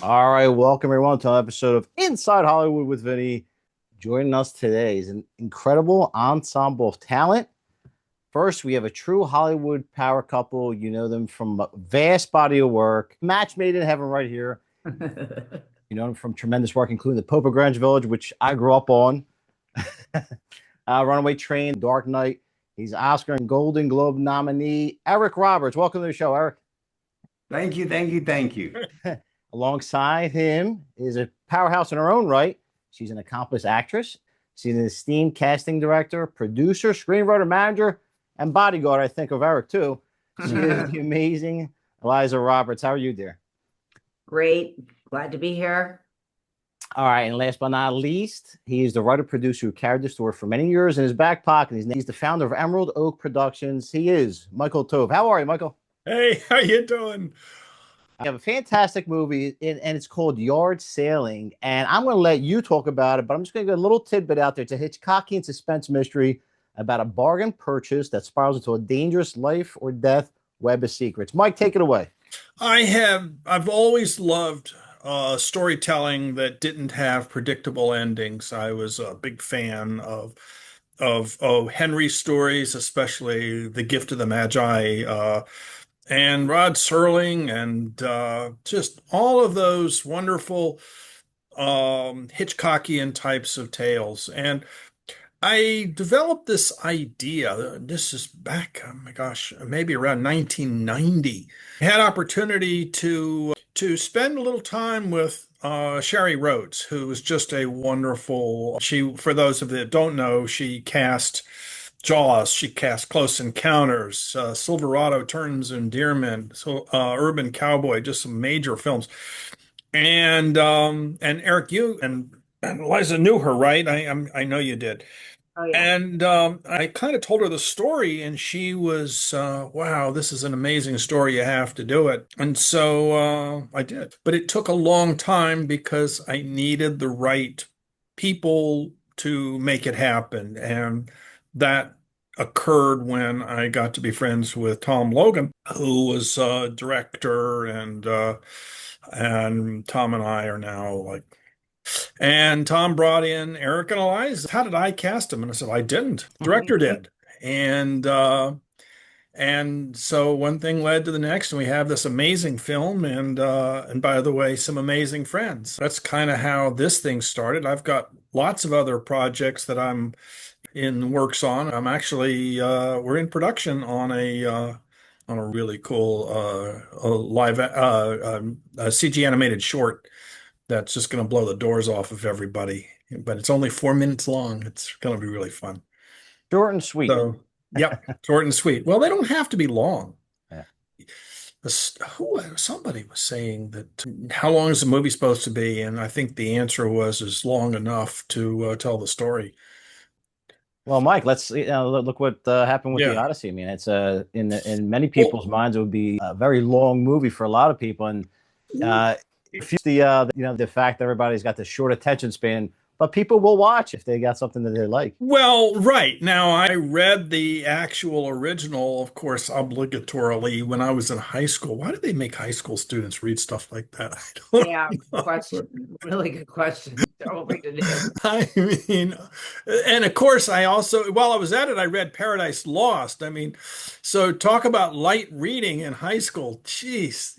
All right, welcome everyone to another episode of Inside Hollywood with Vinny. Joining us today is an incredible ensemble of talent. First, we have a true Hollywood power couple. You know them from a vast body of work. Match made in heaven right here. You know them from tremendous work, including the Pope of Greenwich Village, which I grew up on. Runaway Train, Dark Knight. He's Oscar and Golden Globe nominee, Eric Roberts. Welcome to the show, Eric. Thank you, thank you, thank you. Alongside him is a powerhouse in her own right. She's an accomplished actress. She's an esteemed casting director, producer, screenwriter, manager, and bodyguard, I think, of Eric, too. She is the amazing Eliza Roberts. How are you, dear? Great. Glad to be here. All right. And last but not least, he is the writer producer who carried the story for many years in his back pocket. He's the founder of Emerald Oak Productions. He is Michael Tove. How are you, Michael? Hey, how you doing? I have a fantastic movie, and it's called Yard Sailing. And I'm going to let you talk about it, but I'm just going to get a little tidbit out there. It's a Hitchcockian suspense mystery about a bargain purchase that spirals into a dangerous life or death web of secrets. Mike, take it away. I've always loved storytelling that didn't have predictable endings. I was a big fan of Henry stories, especially The Gift of the Magi, and Rod Serling, and just all of those wonderful Hitchcockian types of tales. And I developed this idea. This is back, oh my gosh, maybe around 1990. I had opportunity to spend a little time with Sherry Rhodes, who was just a wonderful. She, for those of you that don't know, she cast Jaws, she cast Close Encounters, Silverado, Turns and Endearment, so Urban Cowboy, just some major films. And Eric, you and Liza knew her, right? I know you did. Oh, yeah. And I kind of told her the story, and she was, wow, this is an amazing story. You have to do it. And so I did. But it took a long time because I needed the right people to make it happen. And that occurred when I got to be friends with Tom Logan, who was a director, and Tom and I are now like. And Tom brought in Eric and Eliza. How did I cast him? And I said, I didn't. Director did. And so one thing led to the next, and we have this amazing film, and by the way, some amazing friends. That's kind of how this thing started. I've got lots of other projects that I'm in the works on. I'm actually we're in production on a really cool live CG animated short that's just going to blow the doors off of everybody. But it's only 4 minutes long. It's going to be really fun. Short and sweet. So, yeah, short and sweet. Well, they don't have to be long. Yeah. Somebody was saying that how long is the movie supposed to be? And I think the answer was is long enough to tell the story. Well, Mike, let's look what happened with the Odyssey. I mean, it's in many people's minds, it would be a very long movie for a lot of people, and the fact that everybody's got this short attention span, but people will watch if they got something that they like. Well, right. Now, I read the actual original, of course, obligatorily when I was in high school. Why do they make high school students read stuff like that? I don't know. Question. Really good question. I mean, and of course, I also, while I was at it, I read Paradise Lost. I mean, so talk about light reading in high school. Jeez,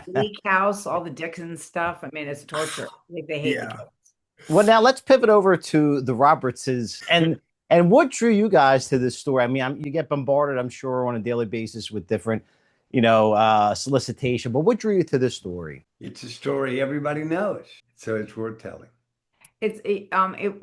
Bleak House, all the Dickens stuff. I mean, it's torture. Like they hate the kids. Well, now let's pivot over to the Robertses and what drew you guys to this story. I mean, you get bombarded, I'm sure, on a daily basis with different, solicitation. But what drew you to this story? It's a story everybody knows, so it's worth telling. It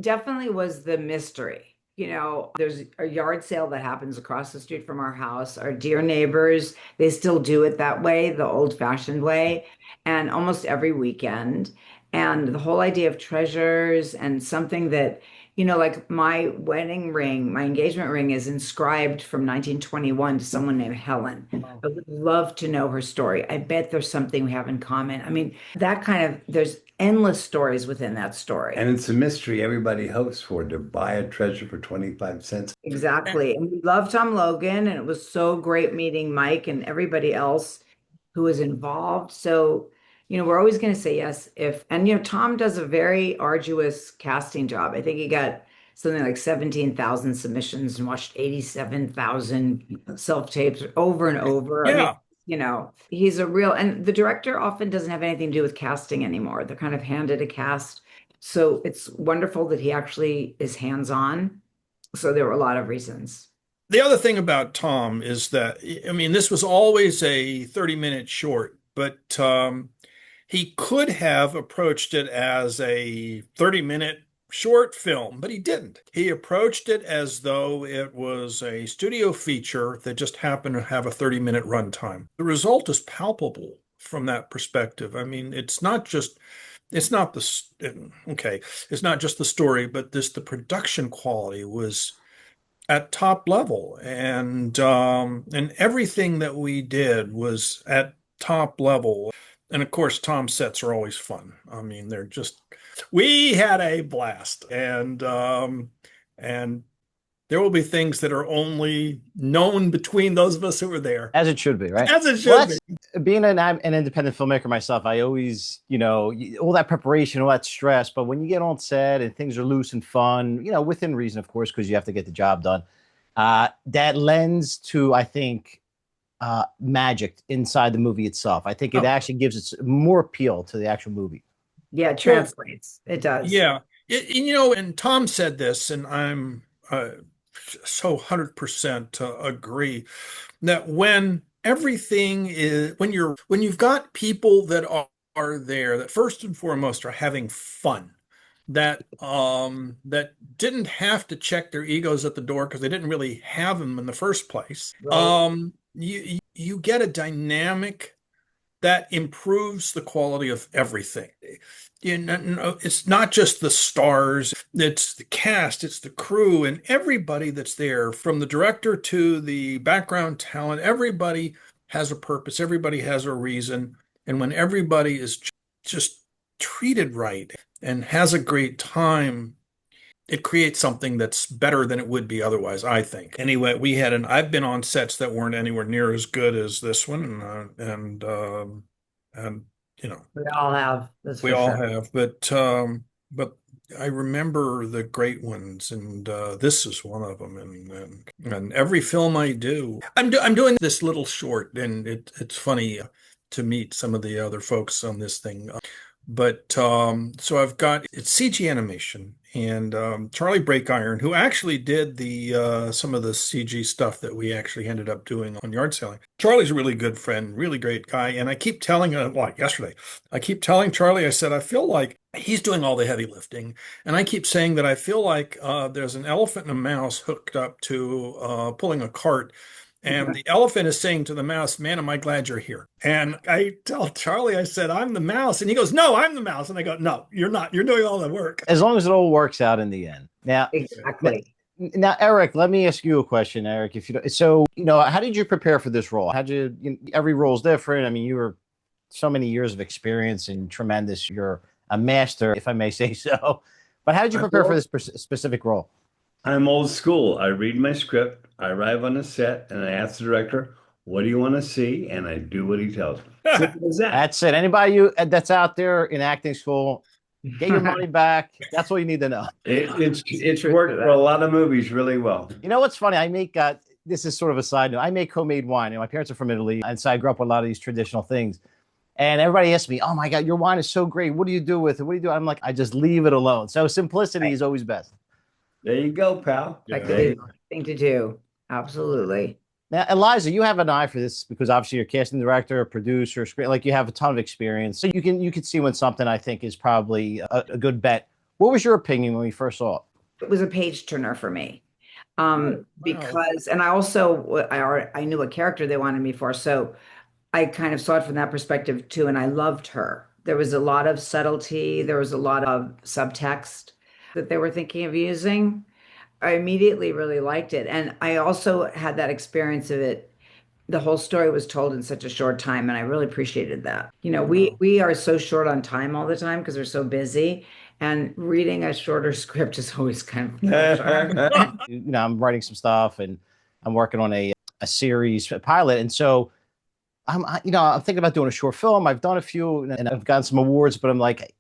definitely was the mystery. There's a yard sale that happens across the street from our house. Our dear neighbors, they still do it that way, the old-fashioned way, and almost every weekend. And the whole idea of treasures and something that, like my wedding ring, my engagement ring is inscribed from 1921 to someone named Helen. I would love to know her story. I bet there's something we have in common. I mean, there's endless stories within that story. And it's a mystery everybody hopes for, to buy a treasure for 25 cents. Exactly. And we love Tom Logan, and it was so great meeting Mike and everybody else who was involved. So we're always going to say yes if, and Tom does a very arduous casting job. I think he got something like 17,000 submissions and watched 87,000 self-tapes over and over. I mean, Yeah. he's a real, and the director often doesn't have anything to do with casting anymore. They're kind of handed a cast. So it's wonderful that he actually is hands-on. So there were a lot of reasons. The other thing about Tom is that, I mean, this was always a 30-minute short, but he could have approached it as a 30-minute short film, but he didn't. He approached it as though it was a studio feature that just happened to have a 30-minute runtime. The result is palpable from that perspective. I mean, it's not just the story, but the production quality was at top level, and everything that we did was at top level. And of course, Tom's sets are always fun. I mean, we had a blast, and there will be things that are only known between those of us who were there. As it should be, right? As it should be. Being an independent filmmaker myself, I always, all that preparation, all that stress. But when you get on set and things are loose and fun, within reason, of course, because you have to get the job done, that lends to, I think, magic inside the movie itself. I think it actually gives it more appeal to the actual movie. Yeah, it translates. It does. Yeah. And Tom said this, and I'm so 100% agree that when you've got people that are there that first and foremost are having fun, that didn't have to check their egos at the door because they didn't really have them in the first place. Right. You get a dynamic that improves the quality of everything. It's not just the stars, it's the cast, it's the crew, and everybody that's there, from the director to the background talent. Everybody has a purpose, everybody has a reason. And when everybody is just treated right and has a great time, it creates something that's better than it would be otherwise, I think. Anyway, I've been on sets that weren't anywhere near as good as this one, and we all have. That's for all sure. have, but I remember the great ones, and this is one of them. And every film I do, I'm doing this little short, and it's funny to meet some of the other folks on this thing. But so it's CG animation, and Charlie Breakiron, who actually did some of the CG stuff that we actually ended up doing on yard selling. Charlie's a really good friend, really great guy, and I keep telling him, like yesterday, I keep telling Charlie, I said, I feel like he's doing all the heavy lifting, and I keep saying that I feel like there's an elephant and a mouse hooked up to pulling a cart. And the elephant is saying to the mouse, "Man, am I glad you're here." And I tell Charlie, I said, "I'm the mouse." And he goes, "No, I'm the mouse." And I go, "No, you're not. You're doing all the work." As long as it all works out in the end. Now, Exactly. Now, Eric, let me ask you a question, Eric. How did you prepare for this role? Every role is different. I mean, you were so many years of experience and tremendous. You're a master, if I may say so. But how did you prepare for this specific role? I'm old school. I read my script, I arrive on a set, and I ask the director, "What do you want to see?" And I do what he tells me. Simple as that. That's it. Anybody that's out there in acting school, get your money back. That's all you need to know. It's worked for a lot of movies really well. You know what's funny? I make this is sort of a side note. I make homemade wine. My parents are from Italy, and so I grew up with a lot of these traditional things. And everybody asks me, "Oh my God, your wine is so great. What do you do with it? What do you do?" I'm like, I just leave it alone. So simplicity is always best. There you go, pal. Like the thing to do. Absolutely. Now, Eliza, you have an eye for this because obviously you're a casting director, a producer, like you have a ton of experience. So you can see when something I think is probably a good bet. What was your opinion when we first saw it? It was a page turner for me. Wow. Because, and I knew what character they wanted me for. So I kind of saw it from that perspective too. And I loved her. There was a lot of subtlety. There was a lot of subtext that they were thinking of using. I immediately really liked it. And I also had that experience of it. The whole story was told in such a short time, and I really appreciated that. We are so short on time all the time because we're so busy. And reading a shorter script is always kind of I'm writing some stuff and I'm working on a series, a pilot. And so I'm thinking about doing a short film. I've done a few and I've gotten some awards, but I'm like,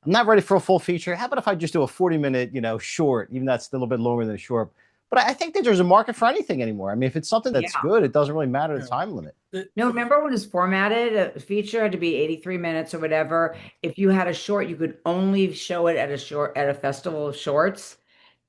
I'm not ready for a full feature. How about if I just do a 40-minute, short, even that's still a little bit longer than a short. But I think that there's a market for anything anymore. I mean, if it's something that's good, it doesn't really matter the time limit. No, remember when it was formatted? A feature had to be 83 minutes or whatever. If you had a short, you could only show it at a festival of shorts.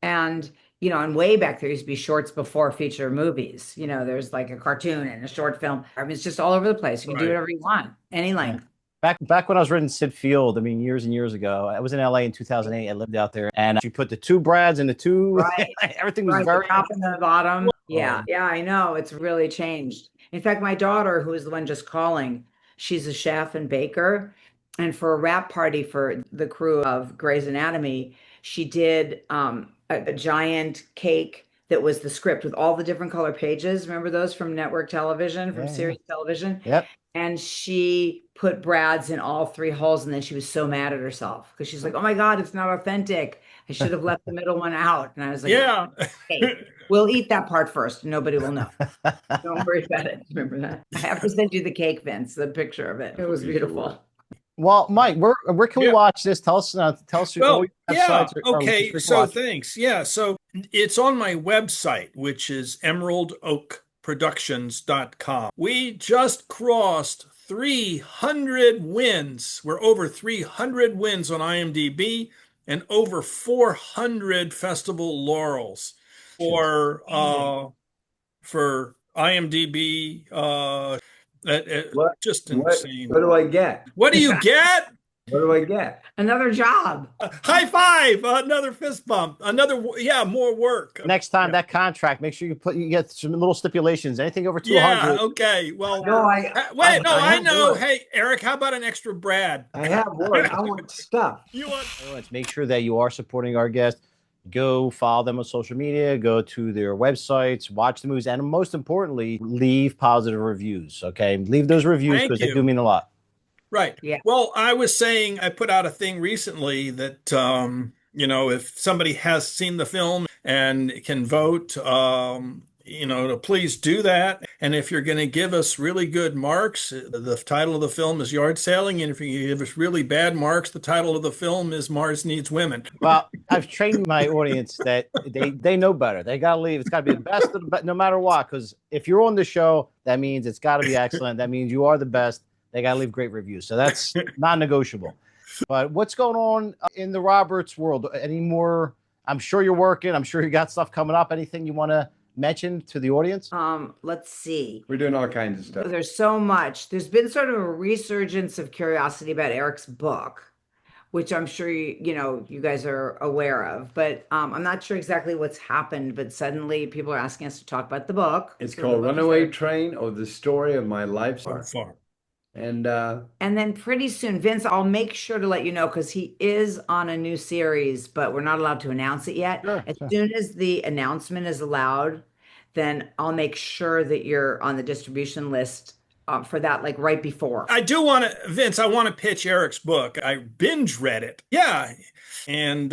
And and way back there used to be shorts before feature movies. There's like a cartoon and a short film. I mean, it's just all over the place. You can do whatever you want, any length. Back when I was writing Sid Field, I mean, years and years ago, I was in LA in 2008. I lived out there, and you put the two Brads and the two, everything was very the top and the bottom. Yeah, I know. It's really changed. In fact, my daughter, who is the one just calling, she's a chef and baker. And for a wrap party for the crew of Grey's Anatomy, she did a giant cake that was the script with all the different color pages. Remember those from network television, from series television? Yep. And she put Brad's in all three holes, and then she was so mad at herself because she's like, "Oh my God, it's not authentic. I should have left the middle one out." And I was like, Yeah, hey, we'll eat that part first. Nobody will know. Don't worry about it. Remember that? I have to send you the cake, Vince, the picture of it. It was beautiful. Well, Mike, where can we watch this? Tell us. Well, okay. So thanks. Yeah. So it's on my website, which is emeraldoakproductions.com. We just crossed 300 wins. We're over 300 wins on IMDb and over 400 festival laurels for IMDb. Just insane. What do I get? What do you get? What do I get? Another job. High five. Another fist bump. More work. Next time that contract, make sure you get some little stipulations. Anything over 200. Yeah. Okay. Well, no, I know. Work. Hey, Eric, how about an extra Brad? I have work. I want stuff. Let's make sure that you are supporting our guests. Go follow them on social media, go to their websites, watch the movies, and most importantly, leave positive reviews. Okay. Leave those reviews because they do mean a lot. Right. Yeah. Well, I was saying I put out a thing recently that, if somebody has seen the film and can vote, to please do that. And if you're going to give us really good marks, the title of the film is Yard Sailing. And if you give us really bad marks, the title of the film is Mars Needs Women. Well, I've trained my audience that they know better. They got to leave. It's got to be the best of the best, no matter what. Because if you're on the show, that means it's got to be excellent. That means you are the best. They got to leave great reviews. So that's non-negotiable. But what's going on in the Roberts world? Any more? I'm sure you're working. I'm sure you got stuff coming up. Anything you want to mention to the audience? Let's see. We're doing all kinds of stuff. There's so much. There's been sort of a resurgence of curiosity about Eric's book, which I'm sure you guys are aware of. But I'm not sure exactly what's happened. But suddenly people are asking us to talk about the book. It's called Runaway Train, or the story of my life. And then pretty soon, Vince, I'll make sure to let you know because he is on a new series, but we're not allowed to announce it yet. As soon as the announcement is allowed, then I'll make sure that you're on the distribution list for that, like right before. I do want to, Vince, I want to pitch Eric's book. I binge read it. Yeah. And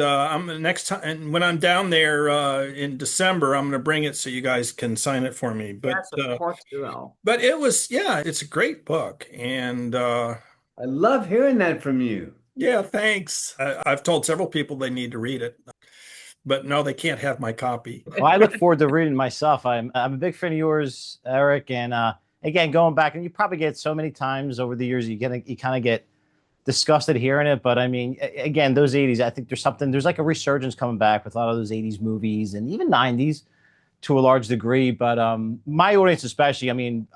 next time, and when I'm down there in December, I'm going to bring it so you guys can sign it for me. But yes, of course you will. But it's a great book, and I love hearing that from you. Yeah, thanks. I've told several people they need to read it, but no, they can't have my copy. Well, I look forward to reading myself. I'm a big fan of yours, Eric, and again, going back, and you probably get so many times over the years, you kind of get disgusted hearing it, but I mean, again, those 80s, I think there's like a resurgence coming back with a lot of those 80s movies and even 90s to a large degree. But my audience, especially, I mean,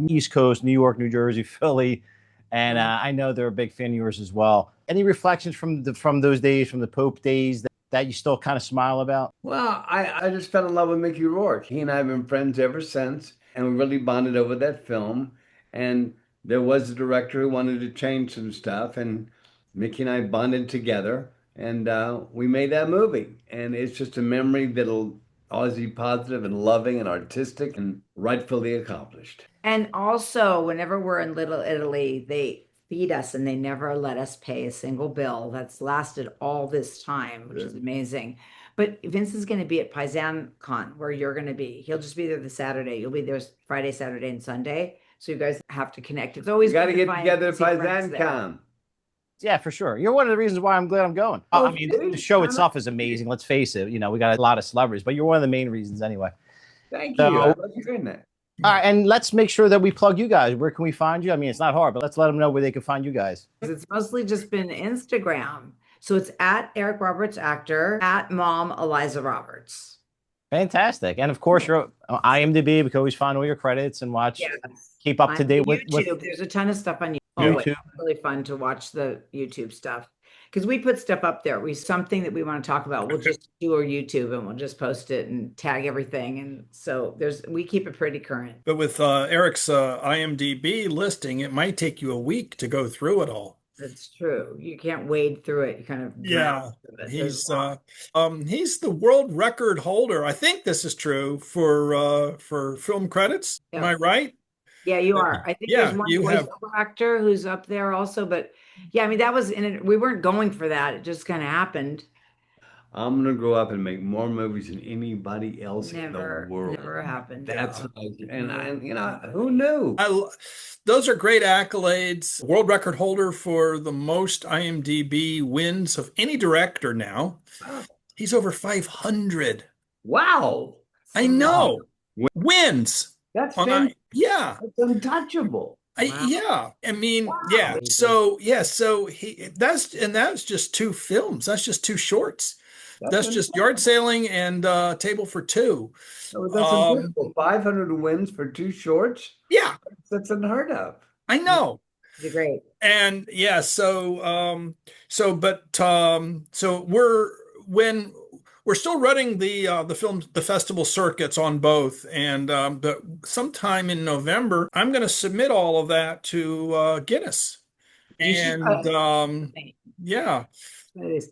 East Coast, New York, New Jersey, Philly, and I know they're a big fan of yours as well. Any reflections from those days, from the Pope days that you still kind of smile about? Well, I just fell in love with Mickey Rourke. He and I have been friends ever since, and we really bonded over that film. And there was a director who wanted to change some stuff, and Mickey and I bonded together, and we made that movie. And it's just a memory that'll always be positive and loving and artistic and rightfully accomplished. And also, whenever we're in Little Italy, they feed us and they never let us pay a single bill. That's lasted all this time, which is amazing. But Vince is going to be at Paisan Con, where you're going to be. He'll just be there the Saturday. You'll be there Friday, Saturday, and Sunday. So you guys have to connect. It's always We got to good get find- together at see friends Paisan there. Con. Yeah, for sure. You're one of the reasons why I'm glad I'm going. Oh, I mean, the please, show why itself is amazing. Let's face it. You know, we got a lot of celebrities, but you're one of the main reasons anyway. Thank So- you. I love hearing that. All right, and let's make sure that we plug you guys. Where can we find you? I mean, it's not hard, but let's let them know where they can find you guys. It's mostly just been Instagram. So it's at Eric Roberts Actor, at Mom Eliza Roberts. Fantastic. And of course, you're on IMDb. We can always find all your credits and watch, Yes. keep up to On date with YouTube. There's a ton of stuff on YouTube. YouTube. It's really fun to watch the YouTube stuff because we put stuff up there. Something that we want to talk about. We'll just do our YouTube and we'll just post it and tag everything. And so we keep it pretty current. But with Eric's IMDb listing, it might take you a week to go through it all. That's true. You can't wade through it. You kind of Yeah, He's he's the world record holder. I think this is true for film credits. Am I right? Yeah, you are. I think Yeah, there's one you have- voiceover actor who's up there also, but yeah, I mean that was in it. We weren't going for that. It just kind of happened. I'm gonna grow up and make more movies than anybody else in Never, the world. never happened. That's and you know, who knew? Those are great accolades. World record holder for the most IMDb wins of any director now. He's over 500. Wow, I know. Wins. that's On yeah. that's untouchable. Wow. Yeah. I mean, Wow. yeah. So that's just 2 films. That's just 2 shorts. That's just Yard Sailing and Table for Two. That's incredible. 500 wins for 2 shorts. Yeah, That's unheard of. I know. You're great. And yeah, so we're still running the festival circuits on both, and but sometime in November I'm going to submit all of that to Guinness, and yeah.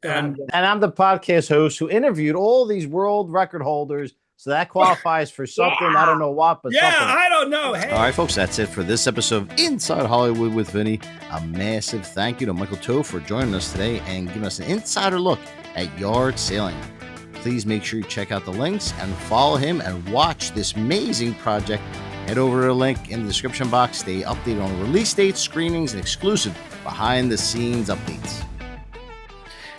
And I'm the podcast host who interviewed all these world record holders. So that qualifies for something. I don't know what, but Yeah, something. I don't know. Hey. All right, folks, that's it for this episode of Inside Hollywood with Vinny. A massive thank you to Michael Tove for joining us today and giving us an insider look at yard sailing. Please make sure you check out the links and follow him and watch this amazing project. Head over to the link in the description box. Stay updated on release dates, screenings, and exclusive behind-the-scenes updates.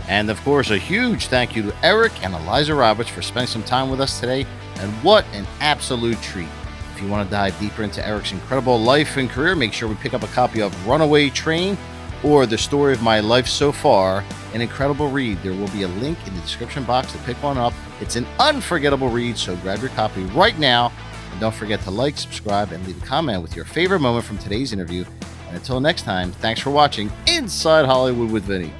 And of course, a huge thank you to Eric and Eliza Roberts for spending some time with us today. And what an absolute treat. If you want to dive deeper into Eric's incredible life and career, make sure we pick up a copy of Runaway Train or The Story of My Life So Far, an incredible read. There will be a link in the description box to pick one up. It's an unforgettable read, so grab your copy right now. And don't forget to like, subscribe, and leave a comment with your favorite moment from today's interview. And until next time, thanks for watching Inside Hollywood with Vinny.